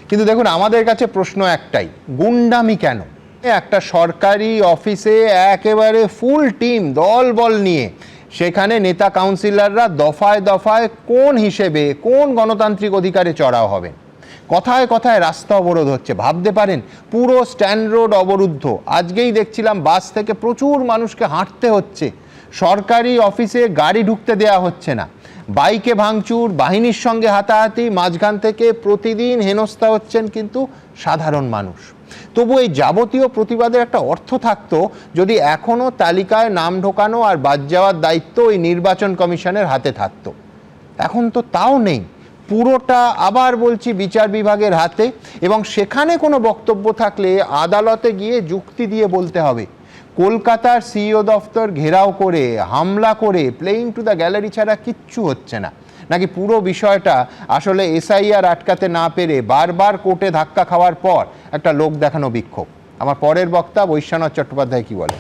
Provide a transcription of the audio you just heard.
কিন্তু দেখুন, আমাদের কাছে প্রশ্ন একটাই, গুন্ডামি কেন? একটা সরকারি অফিসে একেবারে ফুল টিম, দল বল নিয়ে সেখানে নেতা কাউন্সিলররা দফায় দফায় কোন হিসেবে, কোন গণতান্ত্রিক অধিকারে চড়াও হবেন? কথায় কথায় রাস্তা অবরোধ হচ্ছে, ভাবতে পারেন পুরো স্ট্যান্ড রোড অবরুদ্ধ। আজকেই দেখছিলাম বাস থেকে প্রচুর মানুষকে হাঁটতে হচ্ছে, সরকারি অফিসে গাড়ি ঢুকতে দেওয়া হচ্ছে না, বাইকে ভাঙচুর, বাহিনীর সঙ্গে হাতাহাতি, মাঝখান থেকে প্রতিদিন হেনস্থা হচ্ছেন কিন্তু সাধারণ মানুষ। তবু এই যাবতীয় প্রতিবাদের একটা অর্থ থাকতো যদি এখনো তালিকায় নাম ঢোকানো আর বাদ যাওয়ার দায়িত্ব ওই নির্বাচন কমিশনের হাতে থাকতো। এখন তো তাও নেই, পুরোটা আবার বলছি বিচার বিভাগের হাতে। এবং সেখানে কোনো বক্তব্য থাকলে আদালতে গিয়ে যুক্তি দিয়ে বলতে হবে। কলকাতার সিইও দফতর ঘেরাও করে, হামলা করে, প্লেইং টু দ্য গ্যালারি ছাড়া কিচ্ছু হচ্ছে না, নাকি পুরো বিষয়টা আসলে এসআইআর আটকাতে না পেরে বারবার কোর্টে ধাক্কা খাওয়ার পর একটা লোক দেখানো বিক্ষোভ? আমার পরের বক্তা বৈশ্বনাথ চট্টোপাধ্যায় কি বলে।